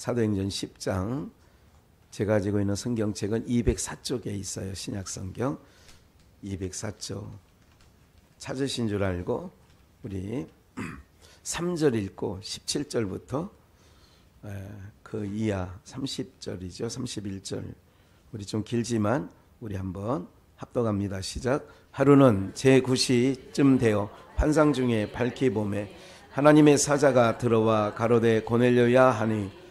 사도행전 10장 제가 가지고 있는 성경책은 204쪽에 있어요. 신약성경 204쪽 찾으신 줄 알고 우리 3절 읽고 17절부터 그 이하 30절이죠. 31절 우리 좀 길지만 우리 한번 합독합니다. 시작. 하루는 제9시쯤 되어 환상 중에 밝히 보매 하나님의 사자가 들어와 가로되 고넬료야 하니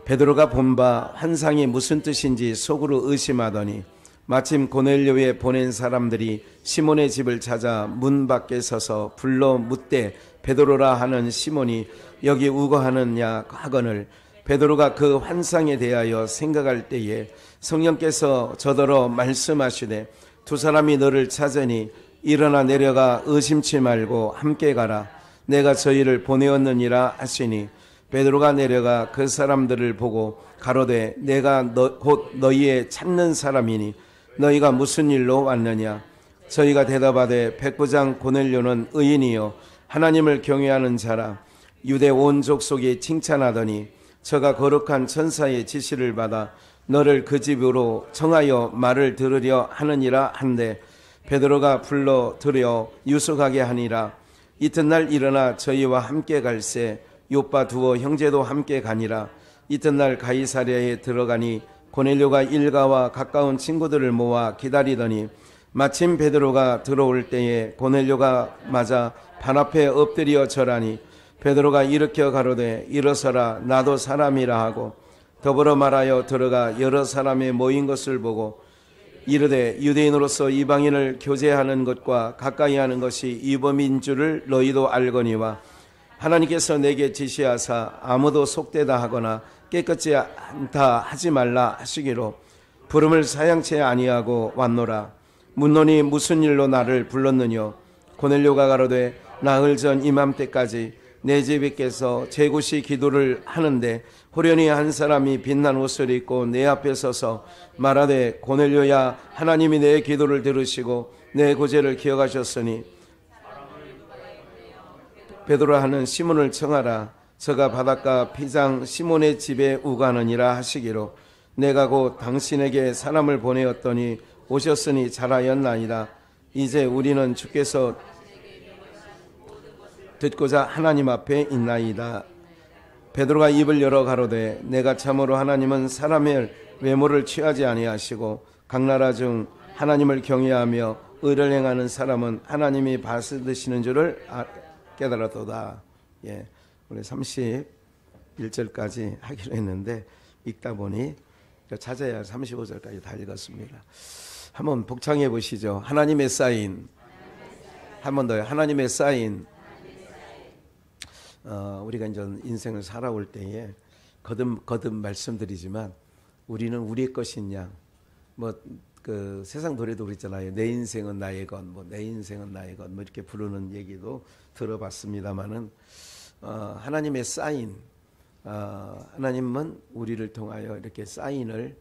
베드로가 본 바 환상이 무슨 뜻인지 속으로 의심하더니 마침 고넬료에 보낸 사람들이 시몬의 집을 찾아 문 밖에 서서 불러 묻되 베드로라 하는 시몬이 여기 우거하느냐 하거늘 베드로가 그 환상에 대하여 생각할 때에 성령께서 저더러 말씀하시되 두 사람이 너를 찾으니 일어나 내려가 의심치 말고 함께 가라 내가 저희를 보내었느니라 하시니 베드로가 내려가 그 사람들을 보고 가로되 내가 곧 너희의 찾는 사람이니 너희가 무슨 일로 왔느냐 저희가 대답하되 백부장 고넬료는 의인이요 하나님을 경외하는 자라 유대 온 족속이 칭찬하더니 저가 거룩한 천사의 지시를 받아 너를 그 집으로 청하여 말을 들으려 하느니라 한데 베드로가 불러 들여 유숙하게 하니라 이튿날 일어나 저희와 함께 갈새 요빠 두어 형제도 함께 가니라 이튿날 가이사랴에 들어가니 고넬료가 일가와 가까운 친구들을 모아 기다리더니 마침 베드로가 들어올 때에 고넬료가 맞아 발 앞에 엎드려 절하니 베드로가 일으켜 가로되 일어서라 나도 사람이라 하고 더불어 말하여 들어가 여러 사람이 모인 것을 보고 이르되 유대인으로서 이방인을 교제하는 것과 가까이 하는 것이 이범인 줄을 너희도 알거니와 하나님께서 내게 지시하사 아무도 속되다 하거나 깨끗지 않다 하지 말라 하시기로 부름을 사양치 아니하고 왔노라 묻노니 무슨 일로 나를 불렀느뇨 고넬료가 가로되 나흘 전 이맘때까지 내 집에께서 제9시 기도를 하는데 호련히 한 사람이 빛난 옷을 입고 내 앞에 서서 말하되 고넬료야 하나님이 내 기도를 들으시고 내 고제를 기억하셨으니 베드로라 하는 시몬을 청하라 저가 바닷가 피장 시몬의 집에 우가느니라 하시기로 내가 곧 당신에게 사람을 보내었더니 오셨으니 잘하였나이다 이제 우리는 주께서 듣고자 하나님 앞에 있나이다 베드로가 입을 열어 가로되 내가 참으로 하나님은 사람의 외모를 취하지 아니하시고 각 나라 중 하나님을 경외하며 의를 행하는 사람은 하나님이 받으시는 줄을 깨달았도다. 예, 우리 31절까지 하기로 했는데 읽다 보니 찾아야 35절까지 다 읽었습니다. 한번 복창해 보시죠. 하나님의 사인. 한 번 더요. 하나님의 사인. 우리가 이제 인생을 살아올 때에 거듭 말씀드리지만 우리는 우리의 것이냐 그 세상 노래도 그랬잖아요. 내 인생은 나의 것, 내 인생은 나의 것, 이렇게 부르는 얘기도 들어봤습니다만은 하나님의 사인, 하나님은 우리를 통하여 이렇게 사인을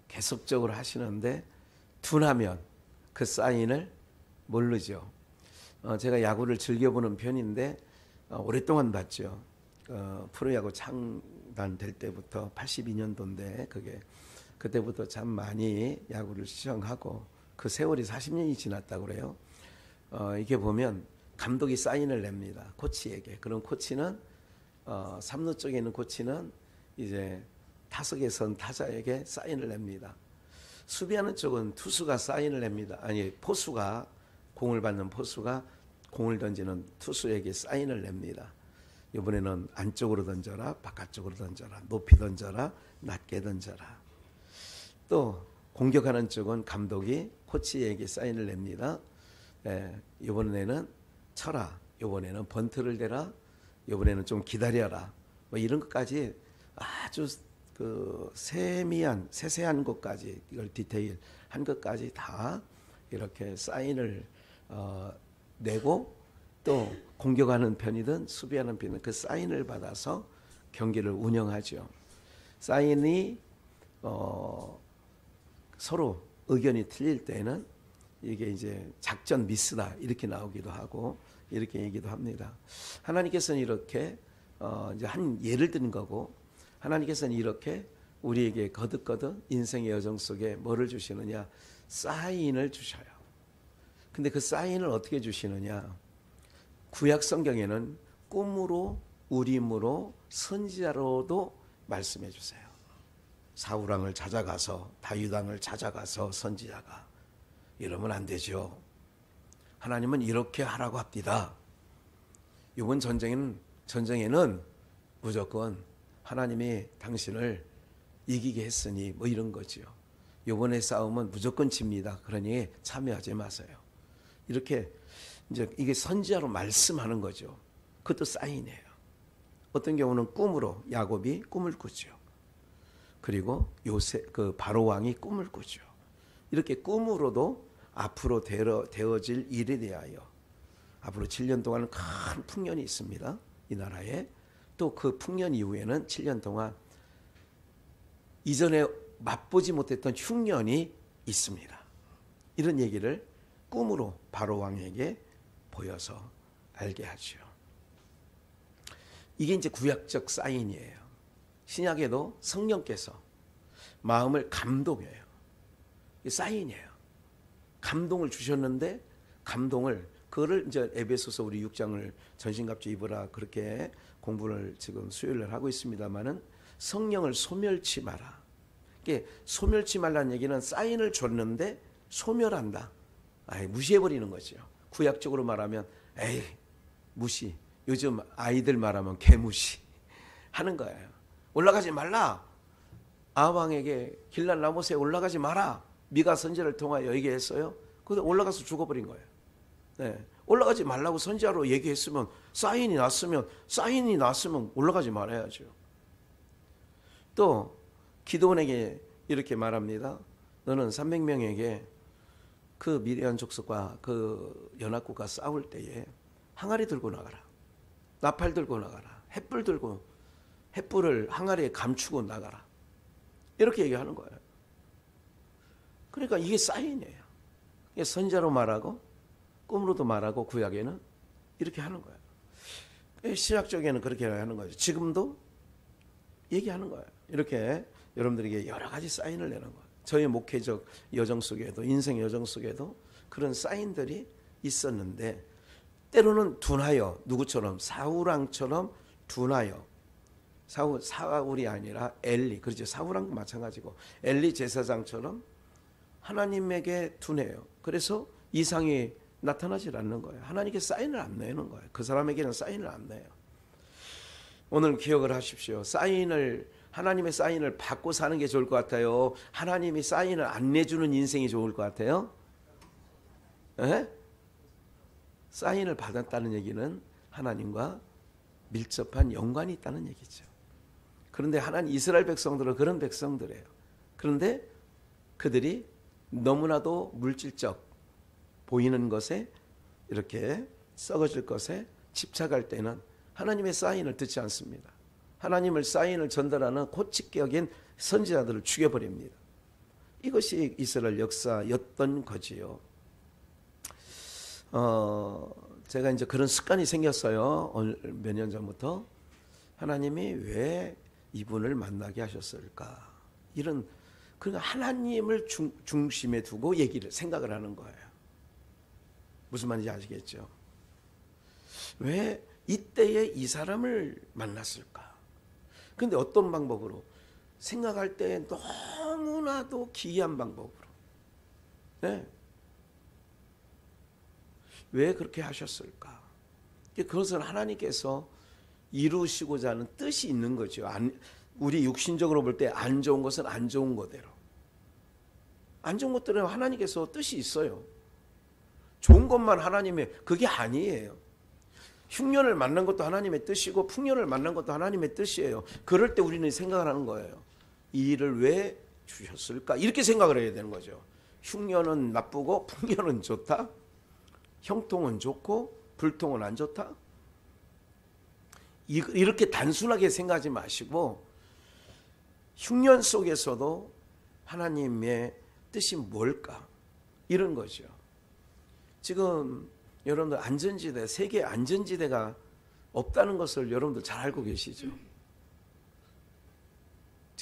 계속적으로 하시는데 둔하면 그 사인을 모르죠. 제가 야구를 즐겨보는 편인데 오랫동안 봤죠. 프로야구 창단될 때부터 82년도인데 그때부터 참 많이 야구를 시청하고 그 세월이 40년이 지났다고 그래요. 이게 보면 감독이 사인을 냅니다. 코치에게. 그럼 코치는 3루 쪽에 있는 코치는 이제 타석에 선 타자에게 사인을 냅니다. 수비하는 쪽은 투수가 사인을 냅니다. 아니 포수가 공을 받는 포수가 공을 던지는 투수에게 사인을 냅니다. 이번에는 안쪽으로 던져라, 바깥쪽으로 던져라, 높이 던져라, 낮게 던져라. 또 공격하는 쪽은 감독이 코치에게 사인을 냅니다. 이번에는 쳐라, 이번에는 번트를 대라, 이번에는 좀 기다려라. 이런 것까지 아주 그 세세한 것까지 이걸 디테일한 것까지 다 이렇게 사인을 내고 또 공격하는 편이든 수비하는 편이든 그 사인을 받아서 경기를 운영하죠. 사인이 서로 의견이 틀릴 때는 이게 이제 작전 미스다 이렇게 나오기도 하고 이렇게 얘기도 합니다. 하나님께서는 이렇게 이제 한 예를 드는 거고 하나님께서는 이렇게 우리에게 거듭거듭 인생의 여정 속에 뭐를 주시느냐? 사인을 주셔요. 근데 그 사인을 어떻게 주시느냐? 구약 성경에는 꿈으로, 우림으로, 선지자로도 말씀해 주세요. 사울 왕을 찾아가서, 다윗 왕을 찾아가서 선지자가 이러면 안 되죠. 하나님은 이렇게 하라고 합니다. 이번 전쟁에는 무조건 하나님이 당신을 이기게 했으니 뭐 이런 거지요. 이번의 싸움은 무조건 집니다. 그러니 참여하지 마세요. 이렇게 이제 이게 선지자로 말씀하는 거죠. 그것도 사인이에요. 어떤 경우는 꿈으로 야곱이 꿈을 꾸죠. 그리고 그 바로 왕이 꿈을 꾸죠. 이렇게 꿈으로도 앞으로 되어질 일에 대하여 앞으로 7년 동안 큰 풍년이 있습니다. 이 나라에. 또 그 풍년 이후에는 7년 동안 이전에 맛보지 못했던 흉년이 있습니다. 이런 얘기를 꿈으로 바로 왕에게 보여서 알게 하죠. 이게 이제 구약적 사인이에요. 신약에도 성령께서 마음을 감동해요. 사인이에요. 감동을 주셨는데 그거를 이제 에베소서 우리 6장을 전신갑주 입으라 그렇게 공부를 지금 수요일날 하고 있습니다만은 성령을 소멸치 마라. 이게 소멸치 말라는 얘기는 사인을 줬는데 소멸한다. 무시해버리는 거죠. 구약적으로 말하면 무시. 요즘 아이들 말하면 개무시 하는 거예요. 올라가지 말라. 아왕에게 길랄 라모스에 올라가지 마라. 미가 선지자를 통하여 얘기했어요. 근데 올라가서 죽어버린 거예요. 네. 올라가지 말라고 선지자로 얘기했으면 사인이 났으면 올라가지 말아야죠. 또 기드온에게 이렇게 말합니다. 너는 300명에게 그 미디안 족속과 그 연합국과 싸울 때에 항아리 들고 나가라. 나팔 들고 나가라. 횃불을 항아리에 감추고 나가라. 이렇게 얘기하는 거예요. 그러니까 이게 사인이에요. 이게 선지자로 말하고 꿈으로도 말하고 구약에는 이렇게 하는 거예요. 신약적에는 그렇게 하는 거죠. 지금도 얘기하는 거예요. 이렇게 여러분들에게 여러 가지 사인을 내는 거예요. 저의 목회적 여정 속에도 인생 여정 속에도 그런 사인들이 있었는데 때로는 둔하여 누구처럼 사울왕처럼 둔하여 사울이 아니라 엘리 그렇죠. 사울왕도 마찬가지고 엘리 제사장처럼 하나님에게 둔해요. 그래서 이상이 나타나질 않는 거예요. 하나님께 사인을 안 내는 거예요. 그 사람에게는 사인을 안 내요. 오늘 기억을 하십시오. 하나님의 사인을 받고 사는 게 좋을 것 같아요. 하나님이 사인을 안 내주는 인생이 좋을 것 같아요. 에? 사인을 받았다는 얘기는 하나님과 밀접한 연관이 있다는 얘기죠. 그런데 하나님 이스라엘 백성들은 그런 백성들이에요. 그런데 그들이 너무나도 물질적 보이는 것에 이렇게 썩어질 것에 집착할 때는 하나님의 사인을 듣지 않습니다. 하나님의 사인을 전달하는 고치격인 선지자들을 죽여버립니다. 이것이 이스라엘 역사였던 거지요. 제가 이제 그런 습관이 생겼어요. 몇 년 전부터. 하나님이 왜 이분을 만나게 하셨을까? 그러니까 하나님을 중심에 두고 생각을 하는 거예요. 무슨 말인지 아시겠죠? 왜 이때에 이 사람을 만났을까? 근데 어떤 방법으로? 생각할 때 너무나도 기이한 방법으로. 네. 왜 그렇게 하셨을까? 그것은 하나님께서 이루시고자 하는 뜻이 있는 거죠. 우리 육신적으로 볼 때 안 좋은 것은 안 좋은 거대로. 안 좋은 것들은 하나님께서 뜻이 있어요. 좋은 것만 하나님의 그게 아니에요. 흉년을 만난 것도 하나님의 뜻이고 풍년을 만난 것도 하나님의 뜻이에요. 그럴 때 우리는 생각을 하는 거예요. 이 일을 왜 주셨을까? 이렇게 생각을 해야 되는 거죠. 흉년은 나쁘고 풍년은 좋다? 형통은 좋고 불통은 안 좋다? 이렇게 단순하게 생각하지 마시고 흉년 속에서도 하나님의 뜻이 뭘까? 이런 거죠. 지금 여러분들 안전지대, 세계 안전지대가 없다는 것을 여러분들 잘 알고 계시죠?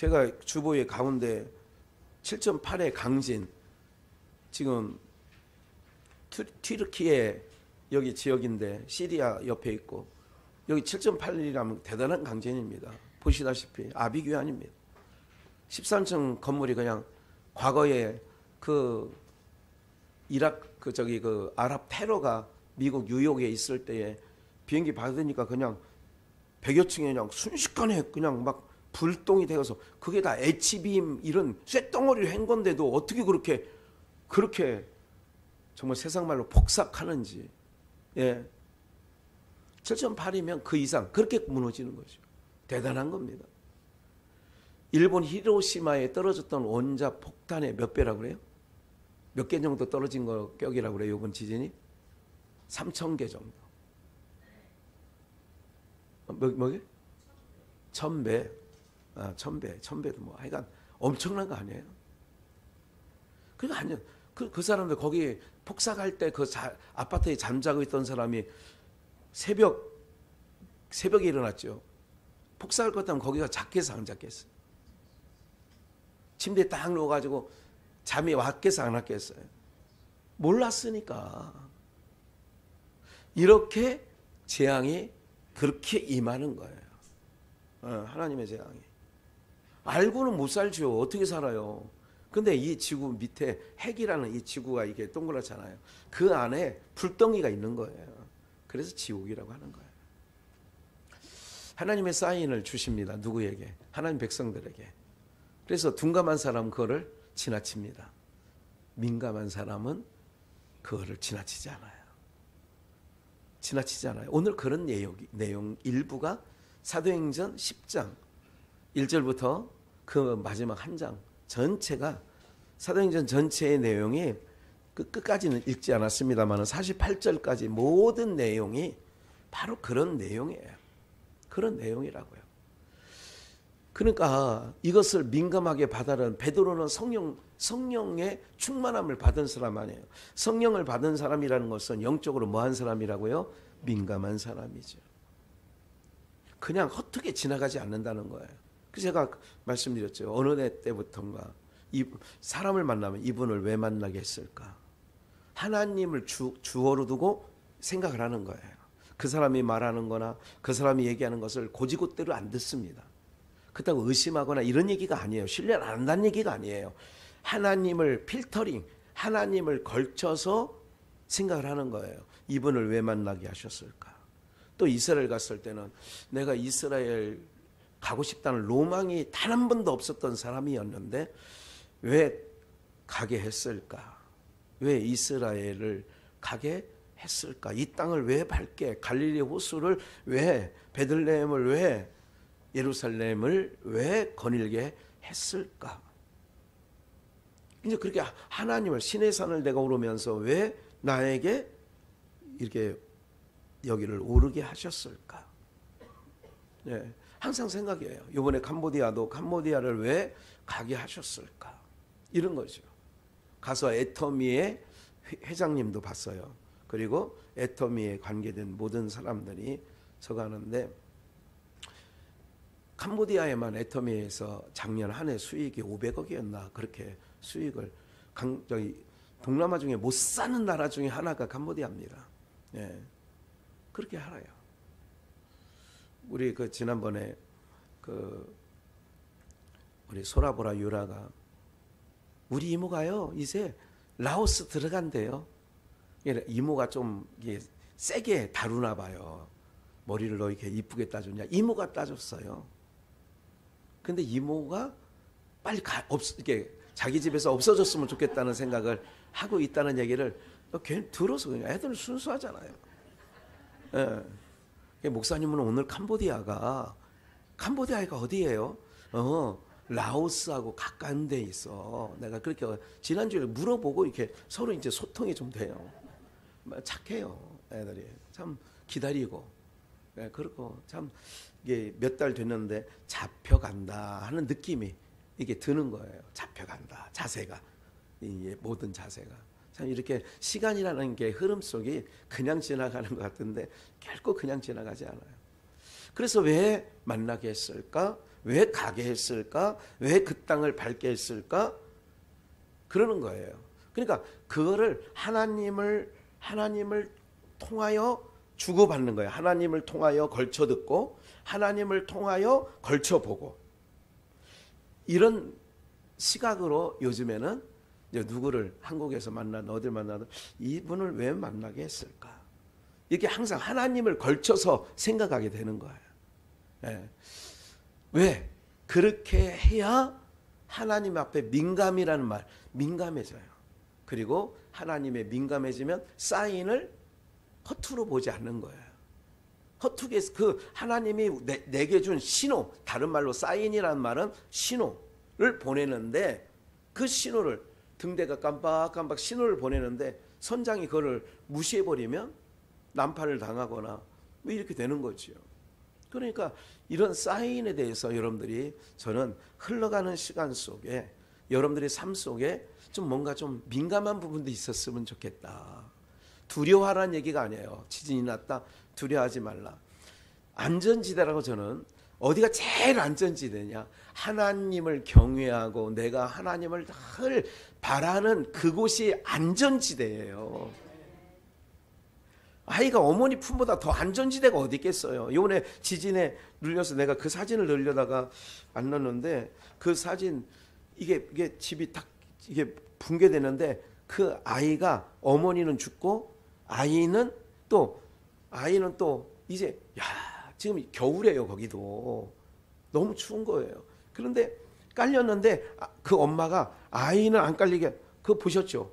제가 주보의 가운데 7.8의 강진, 지금 튀르키예 여기 지역인데 시리아 옆에 있고 여기 7.8이라면 대단한 강진입니다. 보시다시피 아비규환입니다. 13층 건물이 그냥 과거에 그 이라크 그 아랍 테러가 미국 뉴욕에 있을 때에 비행기 받으니까 그냥 100여 층에 그냥 순식간에 그냥 막 불똥이 되어서 그게 다 H빔 이런 쇳덩어리를 한 건데도 어떻게 그렇게 정말 세상 말로 폭삭하는지. 예. 7.8이면 그 이상 그렇게 무너지는 거죠. 대단한 겁니다. 일본 히로시마에 떨어졌던 원자 폭탄의 몇 배라고 그래요? 몇 개 정도 떨어진 거 격이라고 그래요, 이번 지진이? 3,000개 정도. 뭐게? 1,000배. 아, 1,000배도 뭐 하여간 엄청난 거 아니에요? 그게 아니에요. 그 사람들 거기 폭삭할 때 그 아파트에 잠자고 있던 사람이 새벽에 일어났죠. 폭삭할 것 같으면 거기가 잤겠어, 안 잤겠어? 침대에 딱 누워가지고 잠이 왔겠어, 안 왔겠어요? 몰랐으니까. 이렇게 재앙이 그렇게 임하는 거예요. 하나님의 재앙이. 알고는 못 살죠. 어떻게 살아요? 근데 이 지구 밑에 핵이라는 이 지구가 이게 동그랗잖아요. 그 안에 불덩이가 있는 거예요. 그래서 지옥이라고 하는 거예요. 하나님의 사인을 주십니다. 누구에게? 하나님 백성들에게. 그래서 둔감한 사람은 그거를 지나칩니다. 민감한 사람은 그거를 지나치지 않아요. 지나치지 않아요. 오늘 그런 내용 일부가 사도행전 10장 1절부터 그 마지막 한 장 전체가 사도행전 전체의 내용이 끝까지는 읽지 않았습니다만 48절까지 모든 내용이 바로 그런 내용이에요. 그런 내용이라고요. 그러니까 이것을 민감하게 받아들은 베드로는 성령의 충만함을 받은 사람 아니에요. 성령을 받은 사람이라는 것은 영적으로 뭐한 사람이라고요? 민감한 사람이죠. 그냥 헛되게 지나가지 않는다는 거예요. 그래서 제가 말씀드렸죠. 어느 때부터인가 사람을 만나면 이분을 왜 만나게 했을까? 하나님을 주어로 두고 생각을 하는 거예요. 그 사람이 말하는 거나 그 사람이 얘기하는 것을 고지고대로 안 듣습니다. 그렇다고 의심하거나 이런 얘기가 아니에요. 신뢰를 안 한다는 얘기가 아니에요. 하나님을 필터링, 하나님을 걸쳐서 생각을 하는 거예요. 이분을 왜 만나게 하셨을까? 또 이스라엘 갔을 때는 내가 이스라엘 가고 싶다는 로망이 단 한 번도 없었던 사람이었는데 왜 가게 했을까? 왜 이스라엘을 가게 했을까? 이 땅을 왜 밟게? 갈릴리 호수를 왜, 베들레헴을 왜, 예루살렘을 왜 거닐게 했을까? 이제 그렇게 하나님을 신의 산을 내가 오르면서 왜 나에게 이렇게 여기를 오르게 하셨을까? 네, 항상 생각이에요. 이번에 캄보디아를 왜 가게 하셨을까? 이런 거죠. 가서 애터미의 회장님도 봤어요. 그리고 애터미에 관계된 모든 사람들이 서가는데 캄보디아에만 애터미에서 작년 한 해 수익이 500억이었나 그렇게 수익을 동남아 중에 못 사는 나라 중에 하나가 캄보디아입니다. 예, 그렇게 알아요. 우리 지난번에 우리 소라보라 유라가 우리 이모가요 이제 라오스 들어간대요. 이모가 좀 세게 다루나 봐요. 머리를 너 이렇게 이쁘게 따줬냐? 이모가 따줬어요. 근데 이모가 빨리 이렇게 자기 집에서 없어졌으면 좋겠다는 생각을 하고 있다는 얘기를 괜히 들어서 그냥 애들은 순수하잖아요. 예. 목사님은 오늘 캄보디아가 어디예요? 라오스하고 가까운 데 있어. 내가 그렇게 지난주에 물어보고 이렇게 서로 이제 소통이 좀 돼요. 착해요. 애들이. 참 기다리고. 네, 그렇고 참 이게 몇 달 됐는데 잡혀간다 하는 느낌이 이게 드는 거예요. 잡혀간다. 자세가. 이 모든 자세가. 참 이렇게 시간이라는 게 흐름 속이 그냥 지나가는 것 같은데 결코 그냥 지나가지 않아요. 그래서 왜 만나게 했을까? 왜 가게 했을까? 왜 그 땅을 밟게 했을까? 그러는 거예요. 그러니까 그거를 하나님을 통하여 주고받는 거예요. 하나님을 통하여 걸쳐 듣고 하나님을 통하여 걸쳐 보고, 이런 시각으로 요즘에는 이제 누구를 한국에서 만나든 어딜 만나든 이분을 왜 만나게 했을까? 이게 항상 하나님을 걸쳐서 생각하게 되는 거예요. 예. 왜? 그렇게 해야 하나님 앞에 민감이라는 말, 민감해져요. 그리고 하나님의 민감해지면 사인을 허투루 보지 않는 거예요. 허투게 그 하나님이 내게 준 신호, 다른 말로 사인이라는 말은 신호를 보내는데, 그 신호를 등대가 깜빡깜빡 신호를 보내는데 선장이 그거를 무시해버리면 난파를 당하거나 뭐 이렇게 되는 거죠. 그러니까 이런 사인에 대해서 여러분들이, 저는 흘러가는 시간 속에 여러분들의 삶 속에 좀 뭔가 좀 민감한 부분도 있었으면 좋겠다. 두려워하라는 얘기가 아니에요. 지진이 났다 두려워하지 말라. 안전지대라고, 저는 어디가 제일 안전지대냐? 하나님을 경외하고 내가 하나님을 늘 바라는 그곳이 안전지대예요. 아이가 어머니 품보다 더 안전지대가 어디 있겠어요. 이번에 지진에 눌려서 내가 그 사진을 넣으려다가 안 넣었는데, 그 사진 이게 집이 딱 이게 붕괴되는데, 그 아이가, 어머니는 죽고 아이는 또 이제 지금 겨울이에요. 거기도 너무 추운 거예요. 그런데 깔렸는데 그 엄마가 아이는 안 깔리게, 그거 보셨죠?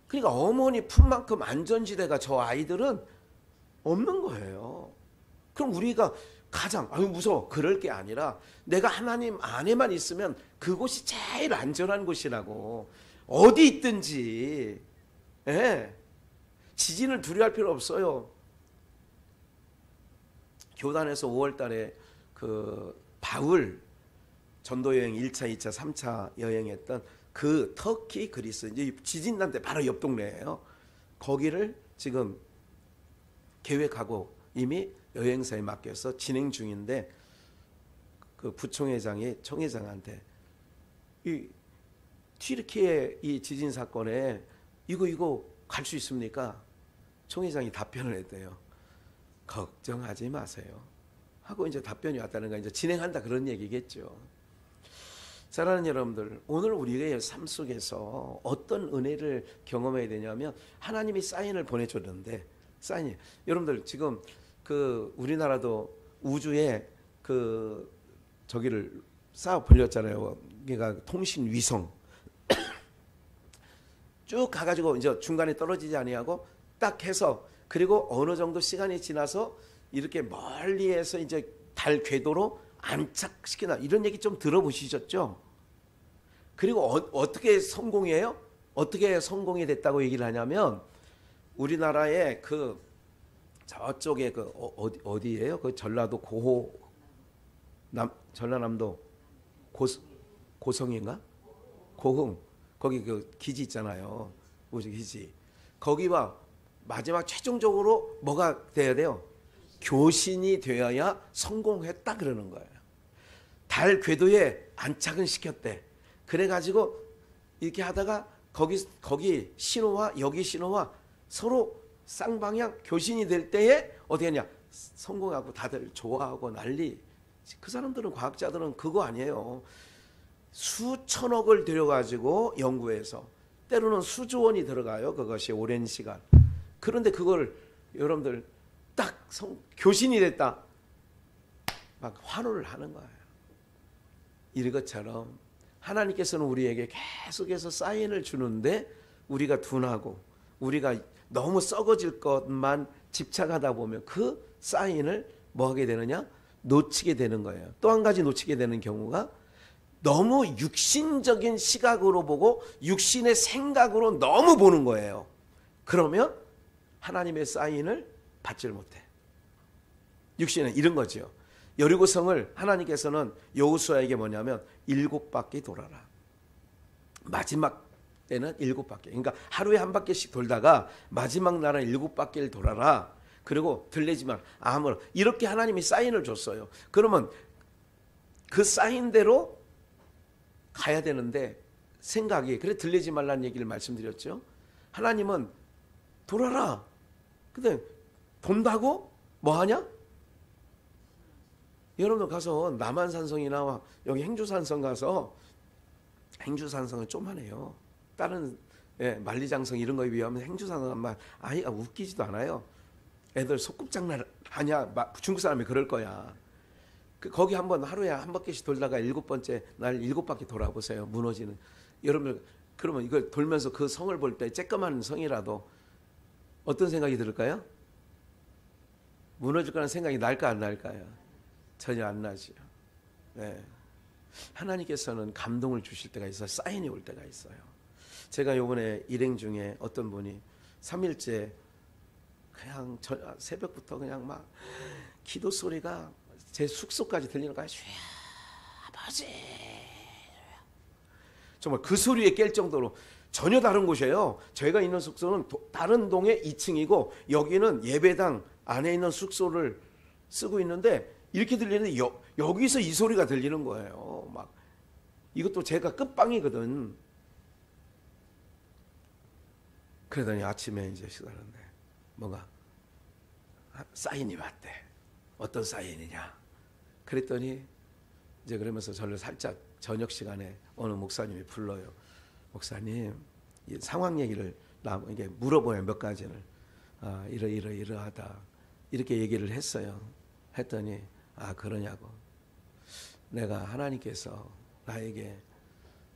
그러니까 어머니 품만큼 안전지대가 저 아이들은 없는 거예요. 그럼 우리가 가장 무서워 그럴 게 아니라, 내가 하나님 안에만 있으면 그곳이 제일 안전한 곳이라고. 어디 있든지. 예. 지진을 두려워할 필요 없어요. 교단에서 5월 달에 그 바울 전도여행 1차, 2차, 3차 여행했던 그 터키, 그리스, 이제 지진 난 때 바로 옆 동네예요. 거기를 지금 계획하고 이미 여행사에 맡겨서 진행 중인데, 그 부총회장이 총회장한테 이 튀르키예 이 지진 사건에 이거 갈 수 있습니까? 총회장이 답변을 했대요. 걱정하지 마세요 하고 이제 답변이 왔다는 거, 이제 진행한다 그런 얘기겠죠. 사랑하는 여러분들, 오늘 우리의 삶 속에서 어떤 은혜를 경험해야 되냐면, 하나님이 사인을 보내줬는데, 사인이, 여러분들 지금 그 우리나라도 우주에 그 저기를 쌓아 벌렸잖아요. 그러니까 통신 위성 쭉 가가지고 이제 중간에 떨어지지 아니하고 딱 해서, 그리고 어느 정도 시간이 지나서 이렇게 멀리에서 이제 달 궤도로 안착시키나, 이런 얘기 좀 들어보시셨죠? 그리고 어떻게 성공이에요? 어떻게 성공이 됐다고 얘기를 하냐면, 우리나라의 그 저쪽에 그 어디예요? 그 전라도 전라남도 고성인가? 고흥, 거기 그 기지 있잖아요. 우주 기지. 거기와 마지막 최종적으로 뭐가 돼야 돼요? 교신이 되어야 성공했다 그러는 거예요. 달 궤도에 안착은 시켰대. 그래가지고 이렇게 하다가 거기 신호와 여기 신호와 서로 쌍방향 교신이 될 때에 어떻게 하냐? 성공하고 다들 좋아하고 난리. 그 사람들은, 과학자들은 그거 아니에요. 수천억을 들여가지고 연구해서, 때로는 수조 원이 들어가요. 그것이 오랜 시간. 그런데 그걸 여러분들 딱 교신이 됐다, 막 환호를 하는 거예요. 이것처럼 하나님께서는 우리에게 계속해서 사인을 주는데, 우리가 둔하고 우리가 너무 썩어질 것만 집착하다 보면 그 사인을 뭐 하게 되느냐? 놓치게 되는 거예요. 또 한 가지 놓치게 되는 경우가, 너무 육신적인 시각으로 보고 육신의 생각으로 너무 보는 거예요. 그러면 하나님의 사인을 받질 못해. 육신은 이런 거죠. 여리고성을 하나님께서는 여호수아에게 뭐냐면 7바퀴 돌아라. 마지막 때는 7바퀴. 그러니까 하루에 한 바퀴씩 돌다가 마지막 날은 7바퀴를 돌아라. 그리고 들리지 말 아무런 이렇게 하나님이 사인을 줬어요. 그러면 그 사인대로 가야 되는데 생각이 그래 들리지 말라는 얘기를 말씀드렸죠. 하나님은 돌아라. 근데 돈다고 뭐하냐? 여러분 가서 남한산성이나 여기 행주산성 가서 행주산성은 좀하네요. 다른 만리장성 이런 거에 비하면 행주산성은 아이가 웃기지도 않아요. 애들 소꿉장난 하냐? 중국 사람이 그럴 거야. 거기 한번 하루에 한 바퀴씩 돌다가 7번째 날 7바퀴 돌아보세요. 무너지는. 여러분 그러면 이걸 돌면서 그 성을 볼 때 쬐끄만 성이라도 어떤 생각이 들을까요? 무너질 거라는 생각이 날까 안 날까요? 전혀 안 나죠. 네. 하나님께서는 감동을 주실 때가 있어요. 사인이 올 때가 있어요. 제가 이번에 일행 중에 어떤 분이 3일째 그냥 새벽부터 그냥 막 기도 소리가 제 숙소까지 들리는 거야. 주여 아버지. 정말 그 소리에 깰 정도로 전혀 다른 곳이에요. 저희가 있는 숙소는 다른 동의 2층이고 여기는 예배당 안에 있는 숙소를 쓰고 있는데 이렇게 들리는데 여기서 이 소리가 들리는 거예요. 막 이것도 제가 끝방이거든. 그러더니 아침에 이제 식사하는데 뭐가 사인이 왔대. 어떤 사인이냐? 그랬더니 이제 그러면서 저를 살짝 저녁 시간에 어느 목사님이 불러요. 목사님 이 상황 얘기를 이게 물어보면 몇 가지를 이러하다 이렇게 얘기를 했어요. 했더니 그러냐고. 내가 하나님께서 나에게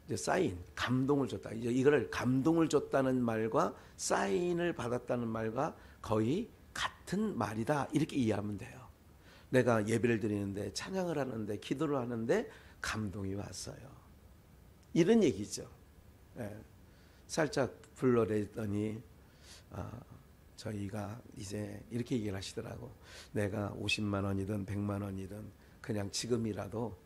이제 사인, 감동을 줬다. 이제 이거를 감동을 줬다는 말과 사인을 받았다는 말과 거의 같은 말이다. 이렇게 이해하면 돼요. 내가 예배를 드리는데 찬양을 하는데 기도를 하는데 감동이 왔어요. 이런 얘기죠. 네. 살짝 불러내더니 저희가 이제 이렇게 얘기를 하시더라고. 내가 50만 원이든 100만 원이든 그냥 지금이라도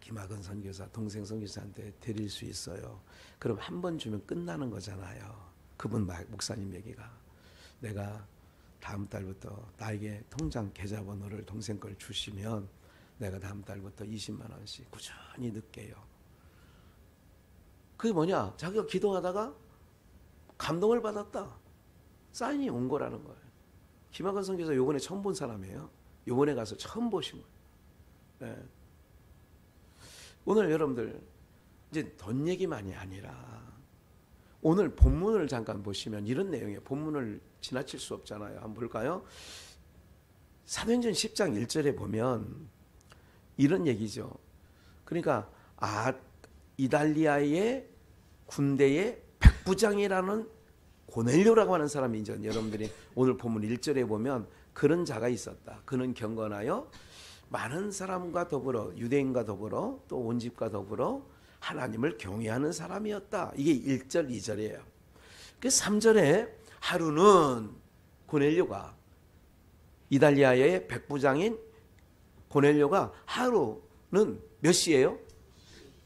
김학은 선교사 동생 선교사한테 드릴 수 있어요. 그럼 한 번 주면 끝나는 거잖아요. 그분 목사님 얘기가. 내가 다음 달부터 나에게 통장 계좌번호를 동생 걸 주시면 내가 다음 달부터 20만 원씩 꾸준히 넣게요. 그게 뭐냐? 자기가 기도하다가 감동을 받았다. 사인이 온 거라는 거예요. 김학은 선교사 요번에 처음 본 사람이에요. 요번에 가서 처음 보신 거예요. 네. 오늘 여러분들 이제 돈 얘기만이 아니라 오늘 본문을 잠깐 보시면 이런 내용이에요. 본문을 지나칠 수 없잖아요. 한번 볼까요? 사도행전 10장 1절에 보면 이런 얘기죠. 그러니까 이달리아의 군대의 백부장이라는 고넬료라고 하는 사람이 이제 여러분들이 오늘 본문 1절에 보면 그런 자가 있었다. 그는 경건하여 많은 사람과 더불어 유대인과 더불어 또 온 집과 더불어 하나님을 경외하는 사람이었다. 이게 1절 2절이에요. 그 3절에 하루는 고넬료가 이달리아의 백부장인 고넬료가 하루는 몇 시예요?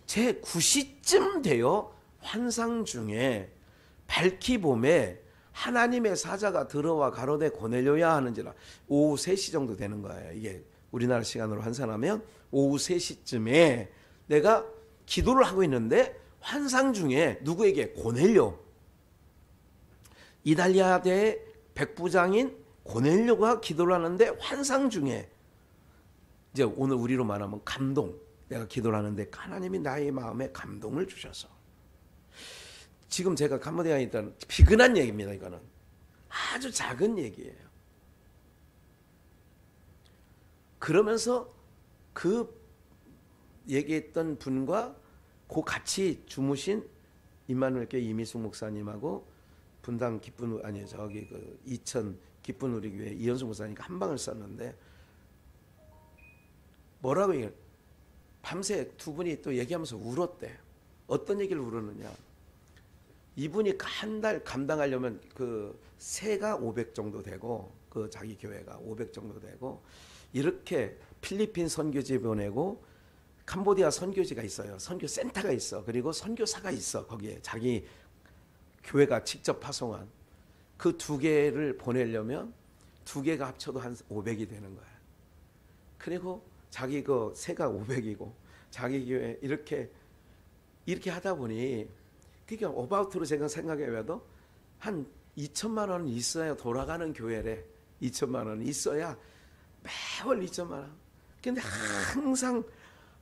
제 9시쯤 되어 환상 중에 밝히 봄에 하나님의 사자가 들어와 가로되 고넬료야 하는지라. 오후 3시 정도 되는 거예요. 이게 우리나라 시간으로 환산하면 오후 3시쯤에 내가 기도를 하고 있는데 환상 중에 누구에게? 고넬료. 이달리아의 백부장인 고넬료가 기도를 하는데 환상 중에 이제 오늘 우리로 말하면 감동. 내가 기도를 하는데 하나님이 나의 마음에 감동을 주셔서 지금 제가 캄보디아에 있다는 비근한 얘기입니다. 이거는 아주 작은 얘기예요. 그러면서 그 얘기했던 분과 그 같이 주무신 임마누엘교회 이미숙 목사님하고 분당 기쁜 아니 저기 그 이천 기쁜 우리 교회 이현수 목사님과 한 방을 썼는데 뭐라고 얘기해? 밤새 두 분이 또 얘기하면서 울었대. 어떤 얘기를 울었느냐? 이분이 한 달 감당하려면 그 세가 500 정도 되고 그 자기 교회가 500 정도 되고 이렇게 필리핀 선교지 보내고 캄보디아 선교지가 있어요. 선교 센터가 있어. 그리고 선교사가 있어. 거기에 자기 교회가 직접 파송한 그 두 개를 보내려면 두 개가 합쳐도 한 500이 되는 거야. 그리고 자기 그 세가 500이고 자기 교회 이렇게 하다 보니, 그러니까 오바우트로 제가 생각해봐도 한 2천만 원은 있어야 돌아가는 교회래. 2천만 원은 있어야 매월 2천만 원. 근데 항상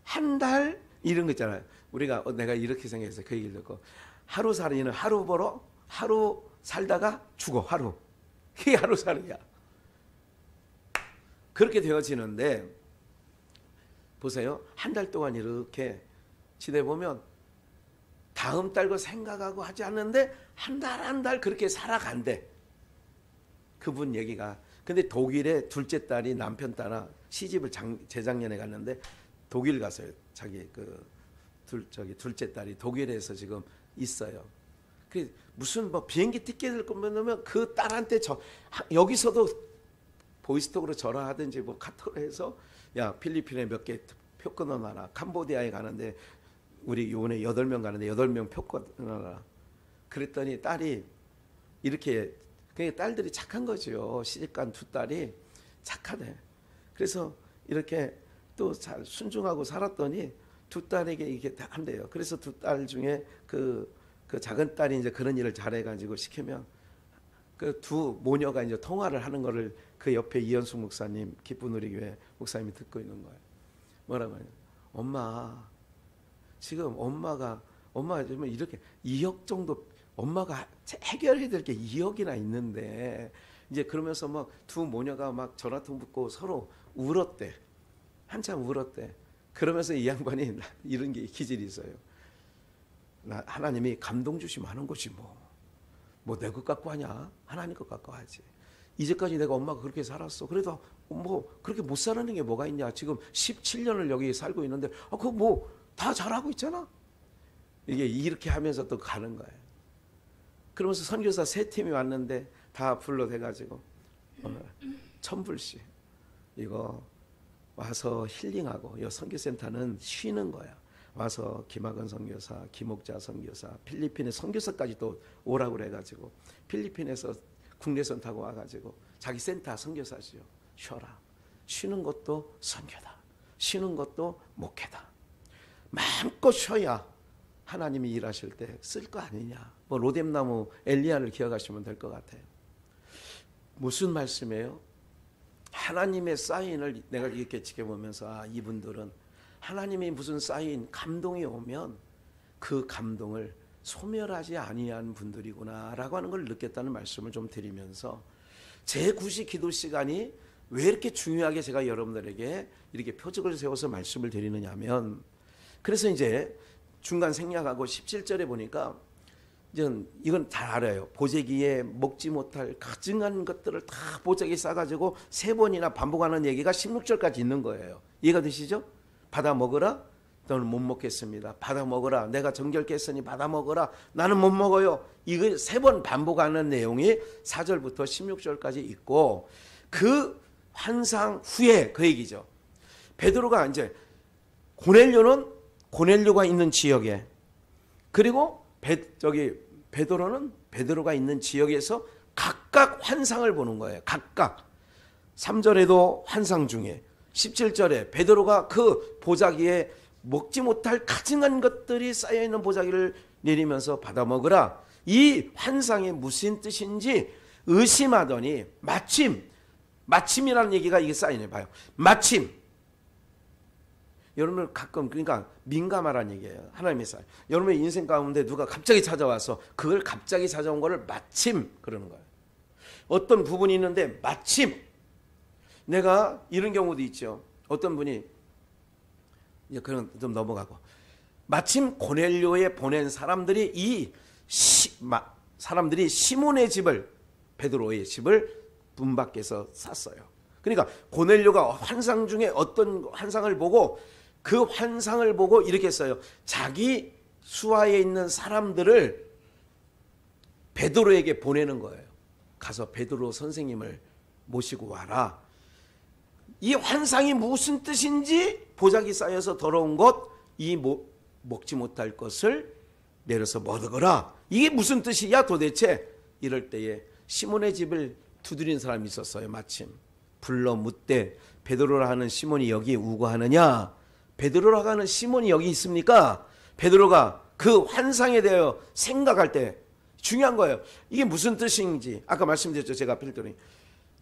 한 달 이런 거 있잖아요. 우리가 내가 이렇게 생각했어요. 그 얘기를 듣고, 하루살이는 하루 벌어 하루 살다가 죽어. 하루. 이게 하루살이야. 그렇게 되어지는데 보세요. 한 달 동안 이렇게 지내보면 다음 달 거 생각하고 하지 않는데 한 달 한 달 그렇게 살아간대. 그분 얘기가. 근데 독일에 둘째 딸이 남편 따라 시집을 재작년에 갔는데 독일 갔어요. 자기 둘째 딸이 독일에서 지금 있어요. 그 무슨 뭐 비행기 티켓을 끊으면 그 딸한테 여기서도 보이스톡으로 전화하든지 뭐 카톡으로 해서, 야 필리핀에 몇 개 표 끊어놔라. 캄보디아에 가는데 우리 요번에 8명 가는데 8명 표 끊어놔라. 그랬더니 딸이 이렇게, 그게 딸들이 착한 거죠. 시집간 두 딸이 착하네. 그래서 이렇게 또 잘 순종하고 살았더니 두 딸에게 이게 다 한대요. 그래서 두 딸 중에 그 작은 딸이 이제 그런 일을 잘해가지고 시키면 그 두 모녀가 이제 통화를 하는 거를 그 옆에 이현숙 목사님, 기쁜 우리 교회 목사님이 듣고 있는 거예요. 뭐라고 하냐? 엄마, 지금 엄마 정말 이렇게 2억 정도 엄마가 해결해야 될 게 2억이나 있는데, 이제 그러면서 막 두 모녀가 막 전화통 붙고 서로 울었대. 한참 울었대. 그러면서 이 양반이 이런 게 기질이 있어요. 하나님이 감동 주시면 하는 거지 뭐 내 것 갖고 하냐? 하나님 것 갖고 하지. 이제까지 내가 엄마가 그렇게 살았어. 그래도 뭐 그렇게 못 사는 게 뭐가 있냐? 지금 17년을 여기 살고 있는데 그거 뭐 다 잘하고 있잖아. 이게 이렇게 하면서 또 가는 거예요. 그러면서 선교사 3팀이 왔는데 다 불러대가지고 1,000불씩 이거 와서 힐링하고, 이 선교센터는 쉬는 거야. 와서 김학은 선교사, 김옥자 선교사, 필리핀의 선교사까지 또 오라고 그래가지고 필리핀에서 국내선 타고 와가지고 자기 센터 선교사지요. 쉬어라. 쉬는 것도 선교다. 쉬는 것도 목회다. 마음껏 쉬어야 하나님이 일하실 때 쓸 거 아니냐. 뭐 로뎀나무 엘리야를 기억하시면 될 것 같아요. 무슨 말씀이에요? 하나님의 사인을 내가 이렇게 지켜보면서 이분들은 하나님이 무슨 사인, 감동이 오면 그 감동을 소멸하지 아니한 분들이구나라고 하는 걸 느꼈다는 말씀을 좀 드리면서, 제9시 기도 시간이 왜 이렇게 중요하게 제가 여러분들에게 이렇게 표적을 세워서 말씀을 드리느냐 하면, 그래서 이제 중간 생략하고 17절에 보니까 이건 잘 알아요. 보재기에 먹지 못할 가증한 것들을 다 보재기에 싸가지고 3번이나 반복하는 얘기가 16절까지 있는 거예요. 이해가 되시죠? 받아 먹으라. 너는 못 먹겠습니다. 받아 먹으라. 내가 정결케 했으니 받아 먹으라. 나는 못 먹어요. 이거 3번 반복하는 내용이 4절부터 16절까지 있고, 그 환상 후에 그 얘기죠. 베드로가 이제 고넬료가 있는 지역에, 그리고 베드로는 베드로가 있는 지역에서 각각 환상을 보는 거예요. 각각. 3절에도 환상 중에, 17절에 베드로가 그 보자기에 먹지 못할 가증한 것들이 쌓여있는 보자기를 내리면서 받아 먹으라. 이 환상이 무슨 뜻인지 의심하더니 마침이라는 얘기가 이게 쌓이네. 봐요. 마침. 여러분들 가끔, 그러니까 민감하라는 얘기예요. 하나님의 사인. 여러분의 인생 가운데 누가 갑자기 찾아와서 그걸 갑자기 찾아온 거를 마침 그러는 거예요. 어떤 부분이 있는데 마침, 내가 이런 경우도 있죠. 어떤 분이, 이제 그런 좀 넘어가고, 마침 고넬료에 보낸 사람들이 사람들이 시몬의 집을, 베드로의 집을 문 밖에서 샀어요. 그러니까 고넬료가 환상 중에 어떤 환상을 보고, 그 환상을 보고 이렇게 써요. 자기 수하에 있는 사람들을 베드로에게 보내는 거예요. 가서 베드로 선생님을 모시고 와라. 이 환상이 무슨 뜻인지, 보자기 쌓여서 더러운 것, 먹지 못할 것을 내려서 먹으라. 이게 무슨 뜻이야 도대체? 이럴 때에 시몬의 집을 두드린 사람이 있었어요. 마침 불러 묻되 베드로라 하는 시몬이 여기 우거하느냐? 베드로라 하는 시몬이 여기 있습니까? 베드로가 그 환상에 대하여 생각할 때 중요한 거예요. 이게 무슨 뜻인지 아까 말씀드렸죠. 제가 앞에 했더니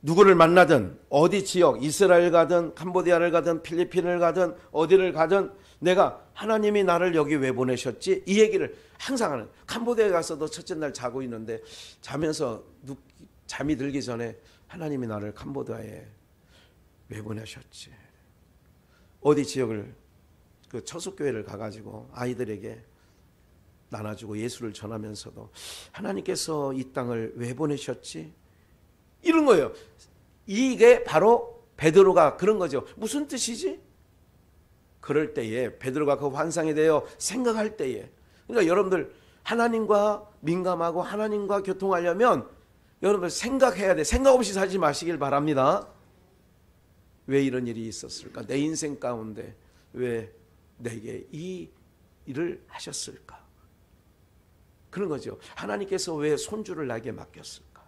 누구를 만나든 어디 지역 이스라엘 가든 캄보디아를 가든 필리핀을 가든 어디를 가든 내가 하나님이 나를 여기 왜 보내셨지? 이 얘기를 항상 하는. 캄보디아에 가서도 첫째 날 자고 있는데 자면서 잠이 들기 전에 하나님이 나를 캄보디아에 왜 보내셨지? 어디 지역을 그 처속교회를 가가지고 아이들에게 나눠주고 예수를 전하면서도 하나님께서 이 땅을 왜 보내셨지? 이런 거예요. 이게 바로 베드로가 그런 거죠. 무슨 뜻이지? 그럴 때에 베드로가 그 환상에 대하여 생각할 때에 그러니까 여러분들 하나님과 민감하고 하나님과 교통하려면 여러분들 생각해야 돼. 생각 없이 살지 마시길 바랍니다. 왜 이런 일이 있었을까? 내 인생 가운데 왜 내게 이 일을 하셨을까? 그런 거죠. 하나님께서 왜 손주를 나에게 맡겼을까?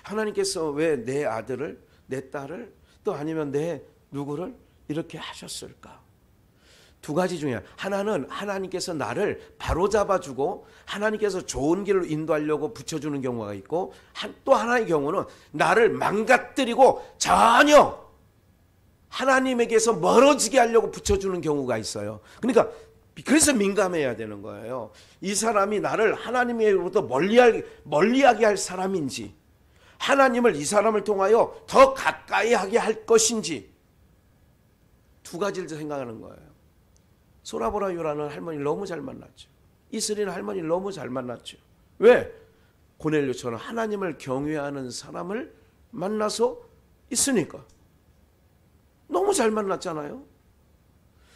하나님께서 왜 내 아들을 내 딸을 또 아니면 내 누구를 이렇게 하셨을까? 두 가지 중에 하나는 하나님께서 나를 바로잡아주고 하나님께서 좋은 길로 인도하려고 붙여주는 경우가 있고 또 하나의 경우는 나를 망가뜨리고 전혀 하나님에게서 멀어지게 하려고 붙여주는 경우가 있어요. 그러니까 그래서 민감해야 되는 거예요. 이 사람이 나를 하나님으로부터 멀리하게 할 사람인지 하나님을 이 사람을 통하여 더 가까이 하게 할 것인지 두 가지를 생각하는 거예요. 소라보라 요라는 할머니를 너무 잘 만났죠. 이스리는 할머니를 너무 잘 만났죠. 왜? 고넬료처럼 하나님을 경외하는 사람을 만나서 있으니까. 너무 잘 만났잖아요.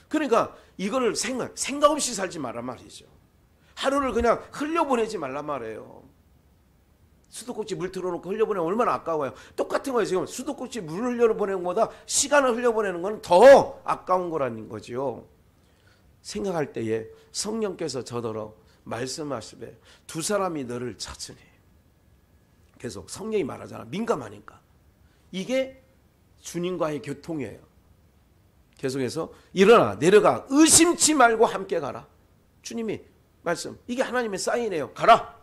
그러니까 이거를 생각 없이 살지 말란 말이죠. 하루를 그냥 흘려보내지 말란 말이에요. 수도꼭지 물 틀어놓고 흘려보내면 얼마나 아까워요. 똑같은 거예요. 지금 수도꼭지 물 흘려보내는 것보다 시간을 흘려보내는 건 더 아까운 거라는 거죠. 생각할 때에 성령께서 저더러 말씀하시되 두 사람이 너를 찾으니 계속 성령이 말하잖아. 민감하니까. 이게 주님과의 교통이에요. 계속해서 일어나 내려가 의심치 말고 함께 가라. 주님이 말씀. 이게 하나님의 사인이에요. 가라.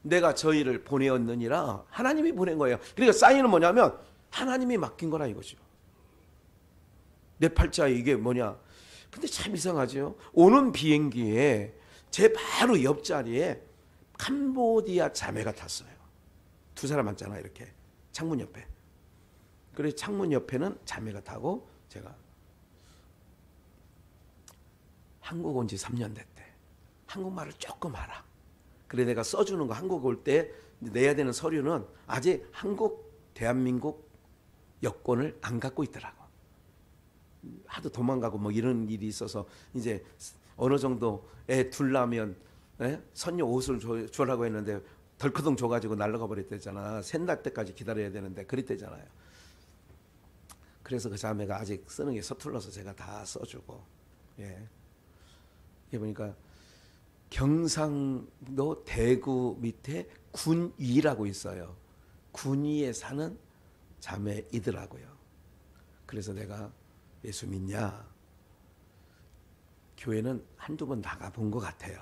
내가 저희를 보내었느니라. 하나님이 보낸 거예요. 그러니까 사인은 뭐냐면 하나님이 맡긴 거라 이거죠. 내 팔자에 이게 뭐냐. 근데 참 이상하죠. 오는 비행기에 제 바로 옆자리에 캄보디아 자매가 탔어요. 두 사람 앉잖아 이렇게 창문 옆에. 그래서 창문 옆에는 자매가 타고 제가 한국 온 지 3년 됐대. 한국말을 조금 알아. 그래 내가 써주는 거 한국 올 때 내야 되는 서류는 아직 한국 대한민국 여권을 안 갖고 있더라고. 하도 도망가고 뭐 이런 일이 있어서 이제 어느 정도 애 둘라면 선녀 옷을 주라고 했는데 덜커덩 줘가지고 날아가 버렸대잖아. 샌날 때까지 기다려야 되는데 그랬대잖아요. 그래서 그 자매가 아직 쓰는 게 서툴러서 제가 다 써주고. 예. 이게 보니까 경상도 대구 밑에 군위라고 있어요. 군위에 사는 자매이더라고요. 그래서 내가 예수 믿냐? 교회는 한두 번 나가본 것 같아요.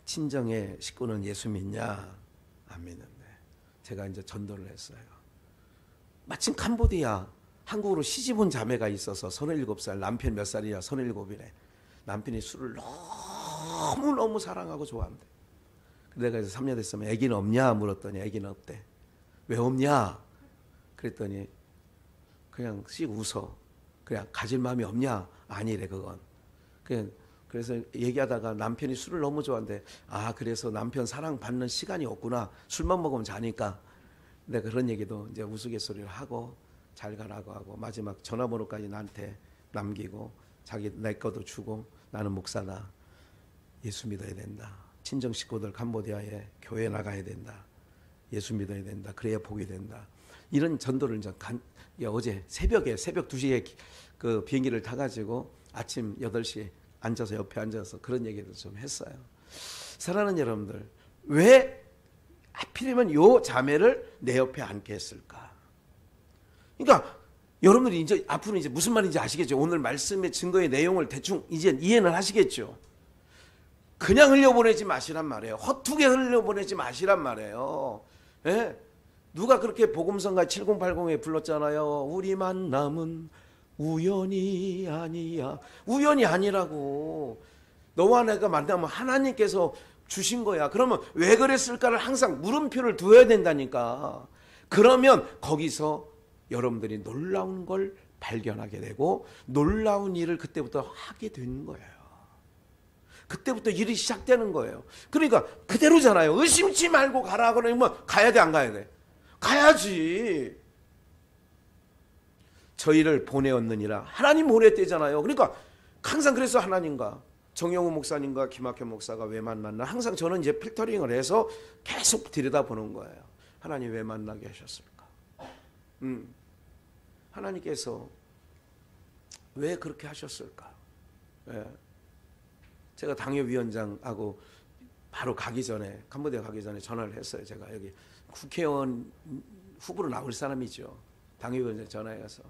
친정의 식구는 예수 믿냐? 안 믿는데. 제가 이제 전도를 했어요. 마침 캄보디아 한국으로 시집 온 자매가 있어서 37살, 남편 몇 살이야? 37이래. 남편이 술을 너무너무 사랑하고 좋아한대. 내가 그래서 3년 됐으면 애기는 없냐? 물었더니 애기는 없대. 왜 없냐? 그랬더니 그냥 씩 웃어. 그냥 가질 마음이 없냐? 아니래 그건. 그래서 얘기하다가 남편이 술을 너무 좋아한대. 아 그래서 남편 사랑받는 시간이 없구나. 술만 먹으면 자니까. 내가 그런 얘기도 이제 우스갯소리를 하고 잘 가라고 하고 마지막 전화번호까지 나한테 남기고 자기 내 것도 주고 나는 목사다. 예수 믿어야 된다. 친정 식구들 캄보디아에 교회 나가야 된다. 예수 믿어야 된다. 그래야 복이 된다. 이런 전도를 이제 어제 새벽 2시에 그 비행기를 타가지고 아침 8시 옆에 앉아서 그런 얘기를 좀 했어요. 사랑하는 여러분들, 왜 하필이면 요 자매를 내 옆에 앉게 했을까? 그러니까 여러분들이 이제 앞으로 이제 무슨 말인지 아시겠죠? 오늘 말씀의 증거의 내용을 대충 이제 이해는 하시겠죠? 그냥 흘려보내지 마시란 말이에요. 헛되게 흘려보내지 마시란 말이에요. 예? 누가 그렇게 복음성가 7080에 불렀잖아요. 우리 만남은 우연이 아니야. 우연이 아니라고. 너와 내가 만나면 하나님께서 주신 거야. 그러면 왜 그랬을까를 항상 물음표를 두어야 된다니까. 그러면 거기서 여러분들이 놀라운 걸 발견하게 되고 놀라운 일을 그때부터 하게 되는 거예요. 그때부터 일이 시작되는 거예요. 그러니까 그대로잖아요. 의심치 말고 가라 그러면 가야 돼, 안 가야 돼? 가야지. 저희를 보내었느니라. 하나님 보냈대잖아요. 그러니까 항상 그래서 하나님과 정영우 목사님과 김학현 목사가 왜 만났나 항상 저는 이제 필터링을 해서 계속 들여다보는 거예요. 하나님 왜 만나게 하셨을까? 하나님께서 왜 그렇게 하셨을까? 예. 제가 당협위원장하고 바로 가기 전에 캄보디아 가기 전에 전화를 했어요. 제가 여기 국회의원 후보로 나올 사람이죠. 당협위원장 전화해서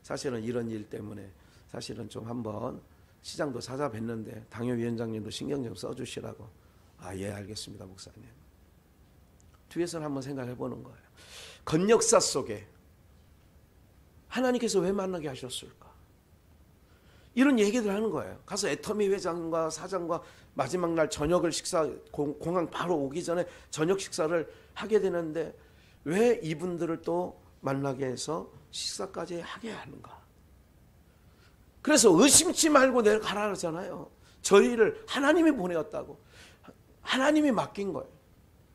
사실은 이런 일 때문에 사실은 좀 한번 시장도 찾아뵀는데 당협위원장님도 신경 좀 써주시라고. 아, 예, 알겠습니다, 목사님. 뒤에서는 한번 생각해 보는 거예요. 건역사 속에 하나님께서 왜 만나게 하셨을까? 이런 얘기들 하는 거예요. 가서 애터미 회장과 사장과 마지막 날 저녁을 식사, 공항 바로 오기 전에 저녁 식사를 하게 되는데 왜 이분들을 또 만나게 해서 식사까지 하게 하는가? 그래서 의심치 말고 내려가라 그러잖아요. 저희를 하나님이 보내었다고. 하나님이 맡긴 거예요.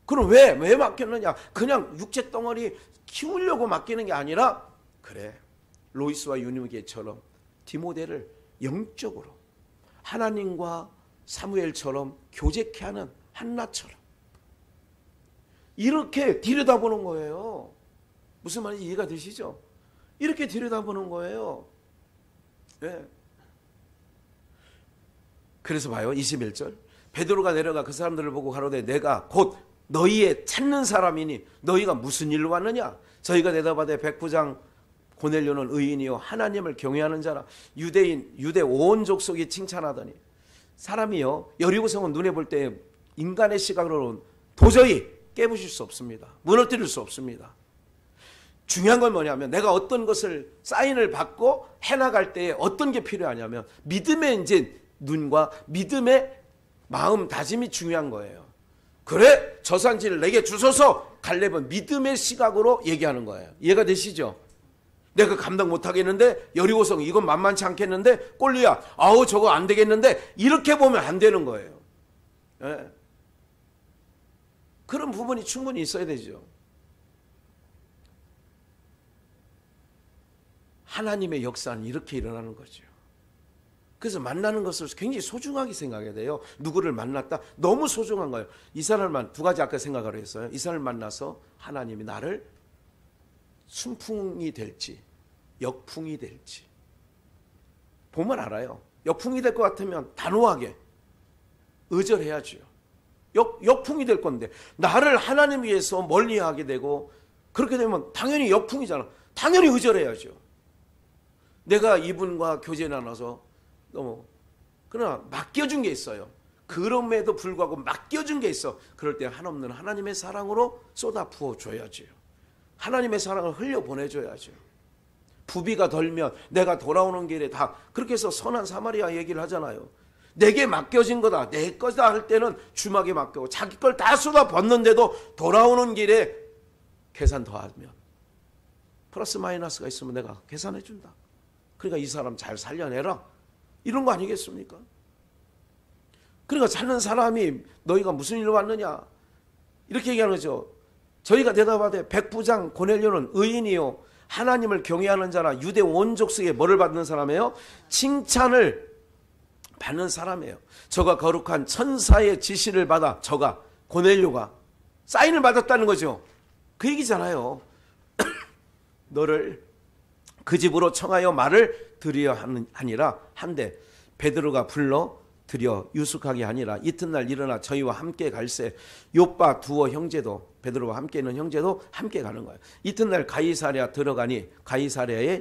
그럼 왜 맡겼느냐? 그냥 육체 덩어리 키우려고 맡기는 게 아니라 그래, 로이스와 유니게처럼 디모데를 영적으로 하나님과 사무엘처럼 교제케 하는 한나처럼 이렇게 들여다보는 거예요. 무슨 말인지 이해가 되시죠? 이렇게 들여다보는 거예요. 네. 그래서 봐요. 21절 베드로가 내려가 그 사람들을 보고 가로되 내가 곧 너희의 찾는 사람이니 너희가 무슨 일로 왔느냐? 저희가 대답하되 백부장 고넬료는 의인이요 하나님을 경외하는 자라. 유대 온 족속이 칭찬하더니 사람이요 여리고성은 눈에 볼 때 인간의 시각으로는 도저히 깨부실 수 없습니다. 무너뜨릴 수 없습니다. 중요한 건 뭐냐면 내가 어떤 것을 사인을 받고 해나갈 때에 어떤 게 필요하냐면 믿음의 이제 눈과 믿음의 마음 다짐이 중요한 거예요. 그래 저 산지를 내게 주소서. 갈렙은 믿음의 시각으로 얘기하는 거예요. 이해가 되시죠? 내가 감당 못하겠는데 여리고성 이건 만만치 않겠는데 꼴리야 아우 저거 안 되겠는데 이렇게 보면 안 되는 거예요. 네. 그런 부분이 충분히 있어야 되죠. 하나님의 역사는 이렇게 일어나는 거죠. 그래서 만나는 것을 굉장히 소중하게 생각해야 돼요. 누구를 만났다? 너무 소중한 거예요. 이 사람만 두 가지 아까 생각을 했어요. 이 사람을 만나서 하나님이 나를 순풍이 될지 역풍이 될지 보면 알아요. 역풍이 될 것 같으면 단호하게 의절해야죠. 역풍이 될 건데 나를 하나님 위해서 멀리하게 되고 그렇게 되면 당연히 역풍이잖아. 당연히 의절해야죠. 내가 이분과 교제 나눠서 너무 그러나 맡겨준 게 있어요. 그럼에도 불구하고 맡겨준 게 있어. 그럴 때 한없는 하나님의 사랑으로 쏟아 부어줘야죠. 하나님의 사랑을 흘려보내줘야죠. 부비가 덜면 내가 돌아오는 길에 다 그렇게 해서 선한 사마리아 얘기를 하잖아요. 내게 맡겨진 거다. 내 거다 할 때는 주막에 맡기고 자기 걸 다 쏟아 붓는데도 돌아오는 길에 계산 더하면 플러스 마이너스가 있으면 내가 계산해 준다. 그러니까 이 사람 잘 살려내라. 이런 거 아니겠습니까? 그러니까 찾는 사람이 너희가 무슨 일로 왔느냐 이렇게 얘기하는 거죠. 저희가 대답하되 백부장 고넬료는 의인이요 하나님을 경외하는 자라. 유대 온 족속에 뭐를 받는 사람이에요? 칭찬을 받는 사람이에요. 저가 거룩한 천사의 지시를 받아 저가 고넬료가 사인을 받았다는 거죠. 그 얘기잖아요. 너를 그 집으로 청하여 말을 드리려 하니라 한데 베드로가 불러 드려 유숙하게 하니라. 이튿날 일어나 저희와 함께 갈새. 요빠 두어 형제도, 베드로와 함께 있는 형제도 함께 가는 거예요. 이튿날 가이사랴에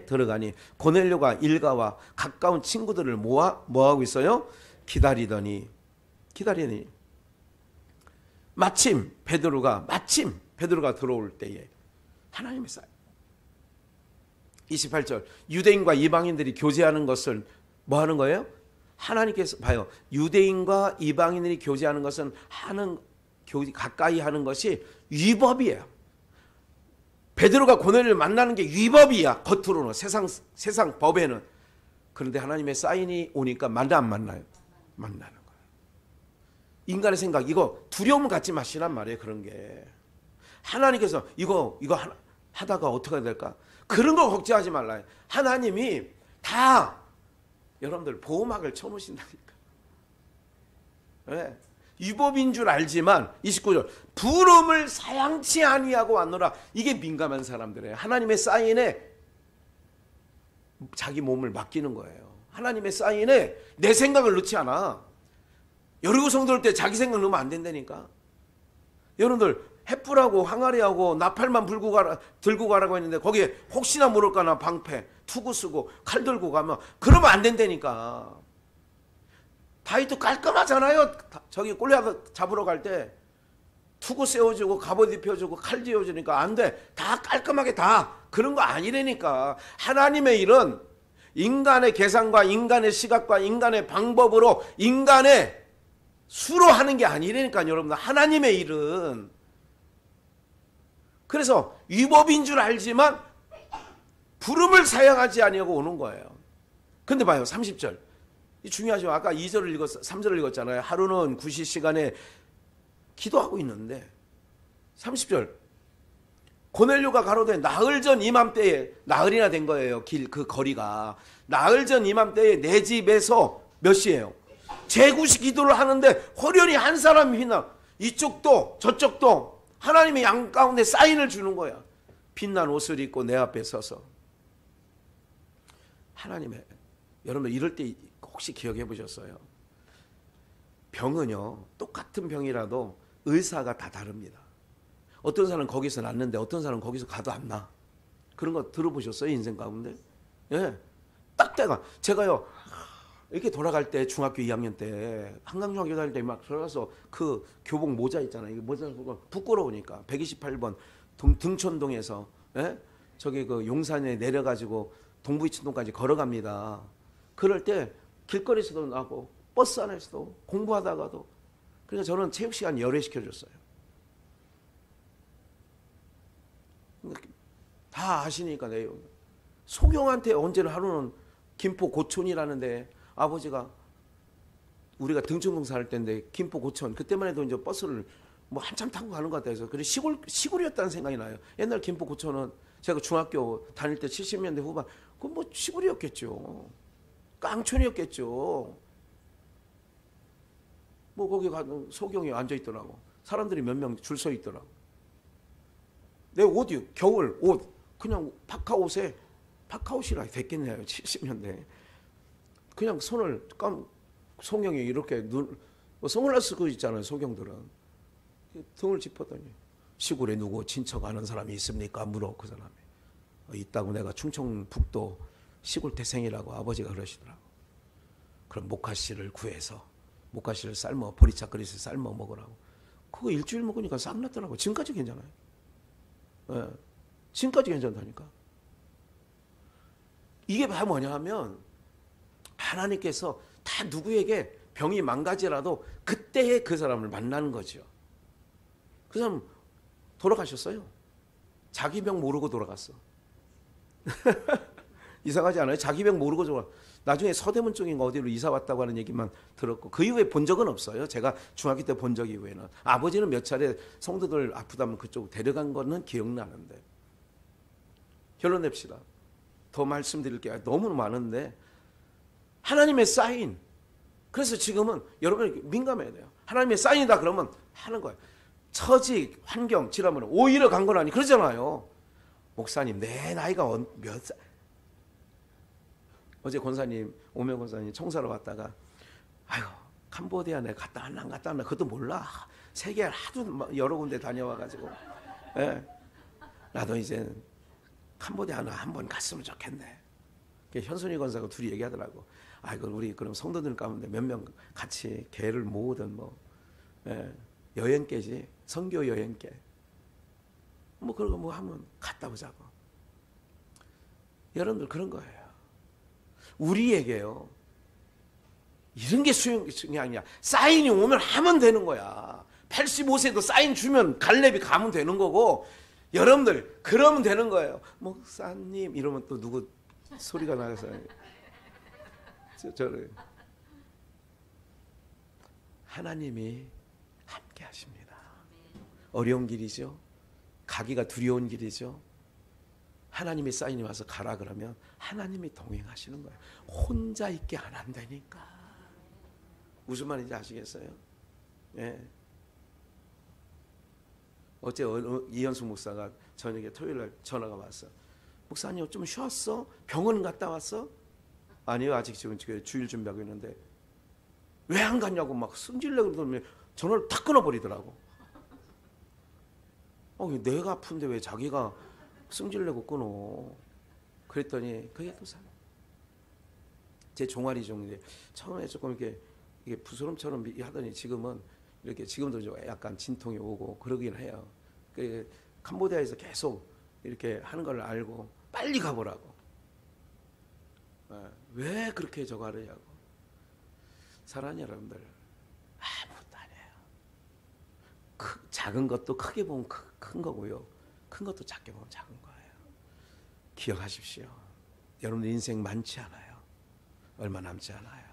들어가니 고넬료가 일가와 가까운 친구들을 모아 뭐하고 있어요? 기다리더니 마침 베드로가 들어올 때에 하나님의 사인. 28절 유대인과 이방인들이 교제하는 것을 뭐 하는 거예요? 하나님께서 봐요. 유대인과 이방인들이 교제하는 것은 가까이 하는 것이 위법이에요. 베드로가 고넬료를 만나는 게 위법이야. 겉으로는 세상 법에는. 그런데 하나님의 사인이 오니까 만나요? 만나는 거예요. 인간의 생각, 이거 두려움 갖지 마시란 말이에요. 그런 게 하나님께서 이거 하다가 어떻게 될까? 그런 거 걱정하지 말라요. 하나님이 다 여러분들 보호막을 쳐놓으신다니까. 네. 위법인 줄 알지만 29절 부름을 사양치 아니하고 왔노라. 이게 민감한 사람들이에요. 하나님의 사인에 자기 몸을 맡기는 거예요. 하나님의 사인에 내 생각을 넣지 않아. 여리고 성도 올 때 자기 생각 넣으면 안 된다니까. 여러분들 횃불하고 항아리하고 나팔만 들고 가라고 했는데 거기에 혹시나 모를까나 방패 투구 쓰고 칼 들고 가면 그러면 안 된다니까. 다윗도 깔끔하잖아요. 저기 골리앗 잡으러 갈 때 투구 세워주고 갑옷 입혀주고 칼 쥐어주니까 안 돼. 다 깔끔하게 다 그런 거 아니라니까. 하나님의 일은 인간의 계산과 인간의 시각과 인간의 방법으로 인간의 수로 하는 게 아니라니까요. 여러분들 하나님의 일은. 그래서 위법인 줄 알지만 부름을 사양하지 아니하고 오는 거예요. 근데 봐요. 30절. 이 중요하죠. 아까 3절을 읽었잖아요. 하루는 9시 시간에 기도하고 있는데 30절. 고넬료가 가로되 나흘 전 이맘때에, 나흘이나 된 거예요. 그 거리가. 나흘 전 이맘때에 내 집에서 몇 시예요? 제9시 기도를 하는데 호련히 한 사람이 빛나. 이쪽도 저쪽도 하나님의 양 가운데 사인을 주는 거야. 빛난 옷을 입고 내 앞에 서서. 하나님의, 여러분 이럴 때 혹시 기억해 보셨어요? 병은요, 똑같은 병이라도 의사가 다 다릅니다. 어떤 사람은 거기서 낫는데 어떤 사람은 거기서 가도 안 나. 그런 거 들어보셨어요? 인생 가운데? 예. 딱 때가, 제가요, 이렇게 돌아갈 때 중학교 2학년 때 한강중학교 다닐 때 막 들어가서 그 교복 모자 있잖아요. 이게 모자 부끄러우니까 128번 등촌동에서, 예? 저기 그 용산에 내려가지고 동부이천동까지 걸어갑니다. 그럴 때 길거리에서도 나고 버스 안에서도 공부하다가도. 그러니까 저는 체육 시간 열애시켜줬어요. 다 아시니까 내용. 소경한테 언제는 하루는 김포 고촌이라는데 아버지가 우리가 등촌동 살 때인데 김포 고촌 그때만 해도 이제 버스를 뭐 한참 타고 가는 것 같아서 그래 시골이었다는 생각이 나요. 옛날 김포 고촌은 제가 중학교 다닐 때 70년대 후반 그건 뭐 시골이었겠죠. 깡촌이었겠죠. 뭐 거기 가는 소경이 앉아 있더라고. 사람들이 몇 명 줄 서 있더라고. 내 옷이 겨울 옷 그냥 파카옷이라 됐겠네요. 70년대. 그냥 손을 소경이 이렇게 선글라스 그 있잖아요. 소경들은 등을 짚었더니 시골에 누구 친척 아는 사람이 있습니까? 물어. 그 사람이 있다고. 내가 충청북도 시골 태생이라고 아버지가 그러시더라고. 그럼 목화씨를 구해서 목화씨를 삶아 보리차 그릇에 삶아 먹으라고. 그거 일주일 먹으니까 싹 났더라고. 지금까지 괜찮아요. 네. 지금까지 괜찮다니까. 이게 바로 뭐냐 하면 하나님께서 다 누구에게 병이 망가지라도 그때에 그 사람을 만나는 거죠. 그 사람 돌아가셨어요. 자기 병 모르고 돌아갔어. 이상하지 않아요? 자기 병 모르고 돌아갔어. 나중에 서대문 쪽인가 어디로 이사 왔다고 하는 얘기만 들었고 그 이후에 본 적은 없어요. 제가 중학교 때 본 적 이후에는. 아버지는 몇 차례 성도들 아프다면 그쪽 데려간 거는 기억나는데. 결론 냅시다. 더 말씀드릴 게 너무 많은데 하나님의 사인. 그래서 지금은 여러분 민감해야 돼요. 하나님의 사인이다 그러면 하는 거예요. 처지, 환경, 지라면 오히려 간 건 아니 그러잖아요. 목사님 내 나이가 몇 살? 어제 권사님 오명 권사님 청사로 왔다가 아유 캄보디아 내가 갔다 왔나 안 갔다 왔나 그것도 몰라. 세계 하도 여러 군데 다녀와가지고. 예. 나도 이제 캄보디아나 한번 갔으면 좋겠네. 현순이 권사가 둘이 얘기하더라고. 이거 우리 그럼 성도들 가운데 몇 명 같이 개를 모으든 뭐 여행계지, 선교 여행계. 뭐 그런 거 뭐 한번 갔다 오자고. 여러분들 그런 거예요. 우리에게요. 이런 게 중요한 게 아니야. 사인이 오면 하면 되는 거야. 85세도 사인 주면 갈렙이 가면 되는 거고, 여러분들 그러면 되는 거예요. 목사님 이러면 또 누구 소리가 나서 저를 하나님이 함께 하십니다. 어려운 길이죠. 가기가 두려운 길이죠. 하나님의 사인이 와서 가라 그러면 하나님이 동행하시는 거예요. 혼자 있게 안 한다니까. 무슨 말인지 아시겠어요? 예. 어제 이현수 목사가 저녁에 토요일날 전화가 왔어. 목사님 좀 쉬었어? 병원 갔다 왔어? 아니요, 아직 지금 주일 준비하고 있는데. 왜 안 갔냐고 막 승질내고 그러더니 전화를 탁 끊어버리더라고. 내가 아픈데 왜 자기가 승질내고 끊어? 그랬더니 그게 또 제 종아리 종인데 처음에 조금 이게 부스럼처럼 하더니 지금은 이렇게 지금도 좀 약간 진통이 오고 그러긴 해요. 캄보디아에서 계속 이렇게 하는 걸 알고 빨리 가보라고. 왜 그렇게 저거 하느냐고. 사랑하는 여러분들, 아무것도 아니에요. 작은 것도 크게 보면 큰 거고요. 큰 것도 작게 보면 작은 거예요. 기억하십시오. 여러분들 인생 많지 않아요. 얼마 남지 않아요.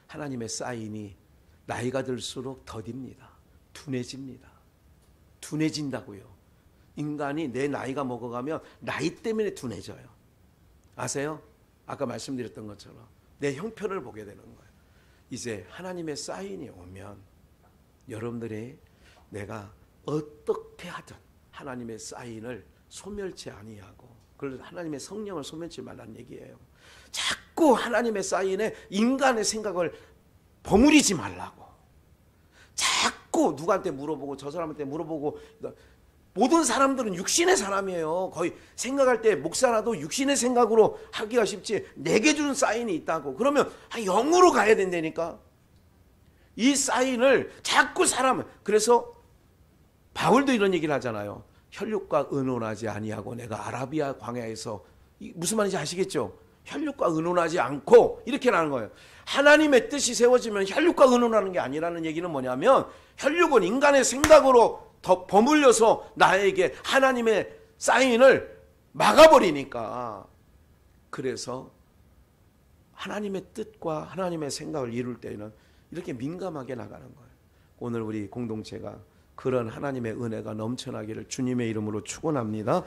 하나님의 사인이 나이가 들수록 더딥니다. 둔해집니다. 둔해진다고요. 인간이 내 나이가 먹어가면 나이 때문에 둔해져요. 아세요? 아까 말씀드렸던 것처럼 내 형편을 보게 되는 거예요. 이제 하나님의 사인이 오면 여러분들이 내가 어떻게 하든 하나님의 사인을 소멸치 아니하고, 그래서 하나님의 성령을 소멸치 말라는 얘기예요. 자꾸 하나님의 사인에 인간의 생각을 버무리지 말라고. 자꾸 누구한테 물어보고 저 사람한테 물어보고. 모든 사람들은 육신의 사람이에요. 거의 생각할 때 목사라도 육신의 생각으로 하기가 쉽지 내게 주는 사인이 있다고. 그러면 영으로 가야 된다니까. 이 사인을 자꾸 그래서 바울도 이런 얘기를 하잖아요. 혈육과 의논하지 아니하고 내가 아라비아 광야에서, 무슨 말인지 아시겠죠? 혈육과 의논하지 않고 이렇게 나는 거예요. 하나님의 뜻이 세워지면 혈육과 의논하는 게 아니라는 얘기는 뭐냐면, 혈육은 인간의 생각으로 더 버물려서 나에게 하나님의 사인을 막아버리니까. 그래서 하나님의 뜻과 하나님의 생각을 이룰 때는 이렇게 민감하게 나가는 거예요. 오늘 우리 공동체가 그런 하나님의 은혜가 넘쳐나기를 주님의 이름으로 축원합니다.